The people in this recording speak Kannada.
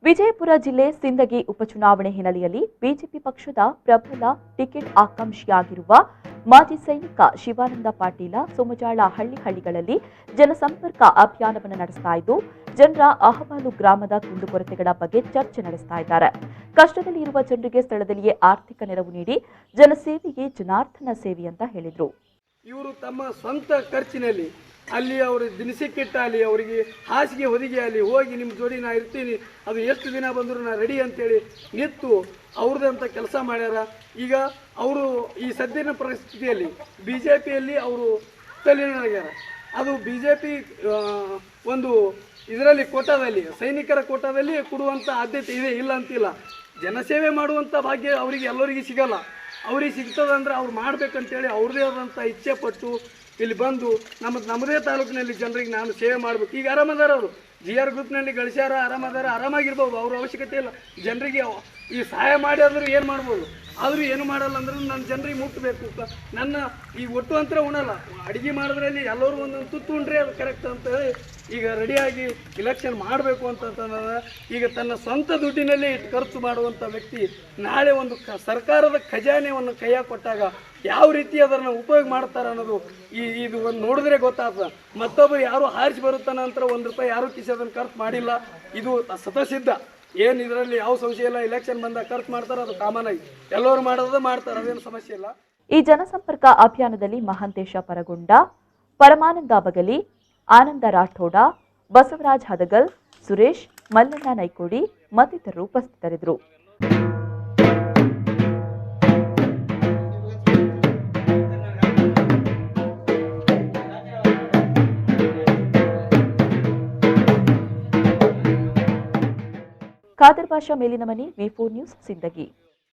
ವಿಜಯಪುರ ಜಿಲ್ಲೆ ಸಿಂದಗಿ ಉಪಚುನಾವಣೆ ಹಿನ್ನೆಲೆಯಲ್ಲಿ ಬಿಜೆಪಿ ಪಕ್ಷದ ಪ್ರಬಲ ಟಿಕೆಟ್ ಆಕಾಂಕ್ಷಿಯಾಗಿರುವ ಮಾಜಿ ಸೈನಿಕ ಶಿವಾನಂದ ಪಾಟೀಲ ಸೋಮಜಾಳ ಹಳ್ಳಿಗಳಲ್ಲಿ ಜನಸಂಪರ್ಕ ಅಭಿಯಾನವನ್ನು ನಡೆಸ್ತಾ ಇದ್ದು ಜನರ ಅಹವಾಲು ಗ್ರಾಮದ ಕುಂದುಕೊರತೆಗಳ ಬಗ್ಗೆ ಚರ್ಚೆ ನಡೆಸ್ತಾ ಇದ್ದಾರೆ. ಕಷ್ಟದಲ್ಲಿ ಇರುವ ಜನರಿಗೆ ಸ್ಥಳದಲ್ಲಿಯೇ ಆರ್ಥಿಕ ನೆರವು ನೀಡಿ ಜನಸೇವೆಗೆ ಜನಾರ್ದನ ಸೇವೆ ಅಂತ ಹೇಳಿದರು. ಇವರು ತಮ್ಮ ಸ್ವಂತ ಖರ್ಚಿನಲ್ಲಿ ಅಲ್ಲಿ ಅವರು ದಿನಸಿ ಕಿಟ್ ಆಗಲಿ, ಅವರಿಗೆ ಹಾಸಿಗೆ ಹೊದಿಗೆ ಆಗಲಿ, ಹೋಗಿ ನಿಮ್ಮ ಜೋಡಿ ನಾ ಇರ್ತೀನಿ, ಅದು ಎಷ್ಟು ದಿನ ಬಂದರೂ ನಾ ರೆಡಿ ಅಂತೇಳಿ ನಿಂತು ಅವ್ರದ್ದಂಥ ಕೆಲಸ ಮಾಡ್ಯಾರ. ಈಗ ಅವರು ಈ ಸದ್ಯದ ಪರಿಸ್ಥಿತಿಯಲ್ಲಿ ಬಿ ಜೆ ಪಿಯಲ್ಲಿ ಅವರು ತಲ್ಲೀನರಾಗ್ಯಾರ. ಅದು ಬಿ ಜೆ ಪಿ ಒಂದು ಇದರಲ್ಲಿ ಕೋಟಾದಲ್ಲಿ ಸೈನಿಕರ ಕೋಟಾದಲ್ಲಿ ಕೊಡುವಂಥ ಆದ್ಯತೆ ಇದೆ, ಇಲ್ಲ ಅಂತಿಲ್ಲ. ಜನಸೇವೆ ಮಾಡುವಂಥ ಭಾಗ್ಯ ಅವರಿಗೆ ಎಲ್ಲರಿಗೂ ಸಿಗಲ್ಲ. ಅವ್ರಿಗೆ ಸಿಗ್ತದಂದ್ರೆ ಅವ್ರು ಮಾಡ್ಬೇಕಂತೇಳಿ ಅವ್ರದ್ದೇ ಆದಂಥ ಇಚ್ಛೆ ಪಟ್ಟು ಇಲ್ಲಿ ಬಂದು ನಮ್ಮದೇ ತಾಲೂಕಿನಲ್ಲಿ ಜನರಿಗೆ ನಾನು ಸೇವೆ ಮಾಡಬೇಕು. ಈಗ ಆರಾಮದಾರ ಅವರು GR ಗ್ರೂಪ್ನಲ್ಲಿ ಗಳಿಸ್ಯಾರ, ಆರಾಮದಾರ, ಆರಾಮಾಗಿರ್ಬೋದು, ಅವ್ರ ಅವಶ್ಯಕತೆ ಇಲ್ಲ. ಜನರಿಗೆ ಈ ಸಹಾಯ ಮಾಡಿ ಆದರೂ ಏನು ಮಾಡ್ಬೋದು, ಆದರೂ ಏನು ಮಾಡಲ್ಲ ಅಂದ್ರೆ ನನ್ನ ಜನರಿಗೆ ಮುಟ್ಟಬೇಕು. ನನ್ನ ಈ ಒಟ್ಟು ಅಂತರ ಉಣಲ್ಲ, ಅಡುಗೆ ಮಾಡೋದ್ರಲ್ಲಿ ಎಲ್ಲರೂ ಒಂದೊಂದು ತುತ್ತು ಉಂಡ್ರೆ ಅದು ಕರೆಕ್ಟ್ ಅಂತ ಹೇಳಿ ಈಗ ರೆಡಿಯಾಗಿ ಇಲೆಕ್ಷನ್ ಮಾಡಬೇಕು ಅಂತಂತಂದ್ರೆ ಈಗ ತನ್ನ ಸ್ವಂತ ದುಡ್ಡಿನಲ್ಲೇ ಇಟ್ಟು ಖರ್ಚು ಮಾಡುವಂಥ ವ್ಯಕ್ತಿ ನಾಳೆ ಒಂದು ಸರ್ಕಾರದ ಖಜಾನೆಯನ್ನು ಕೈಯಾಗ ಕೊಟ್ಟಾಗ ಯಾವ ರೀತಿ ಅದನ್ನು ಉಪಯೋಗ ಮಾಡ್ತಾರೆ ಅನ್ನೋದು ಇದು ಒಂದು ನೋಡಿದ್ರೆ ಗೊತ್ತಾಗ್ತದೆ. ಮತ್ತೊಬ್ಬರು ಯಾರು ಹಾರಿಸಿ ಬರುತ್ತಾನ ನಂತರ ₹1 ಯಾರೂ ಕಿಸೋದನ್ನು ಖರ್ಚು ಮಾಡಿಲ್ಲ. ಇದು ಸ್ವತಃಸಿದ್ಧ, ಏನು ಇದರಲ್ಲಿ ಯಾವ ಸಂಶಯ ಇಲ್ಲ. ಇಲೆಕ್ಷನ್ ಬಂದಾಗ ಖರ್ಚು ಮಾಡ್ತಾರೆ, ಅದು ಕಾಮನ್ ಆಗಿ ಎಲ್ಲರೂ ಮಾಡೋದು ಮಾಡ್ತಾರೆ, ಅದೇನು ಸಮಸ್ಯೆ ಇಲ್ಲ. ಈ ಜನಸಂಪರ್ಕ ಅಭಿಯಾನದಲ್ಲಿ ಮಹಾಂತೇಶ ಪರಗೊಂಡ, ಪರಮಾನಂದ ಬಗಲಿ, ಆನಂದ ರಾಠೋಡ, ಬಸವರಾಜ್ ಹದಗಲ್, ಸುರೇಶ್, ಮಲ್ಲಣ್ಣ ನೈಕೋಡಿ ಮತ್ತಿತರರು ಉಪಸ್ಥಿತರಿದ್ದರು. ಖಾದರ್ ಬಾಷಾ ಮೇಲಿನ ಮನೆ, V4 ನ್ಯೂಸ್, ಸಿಂದಗಿ.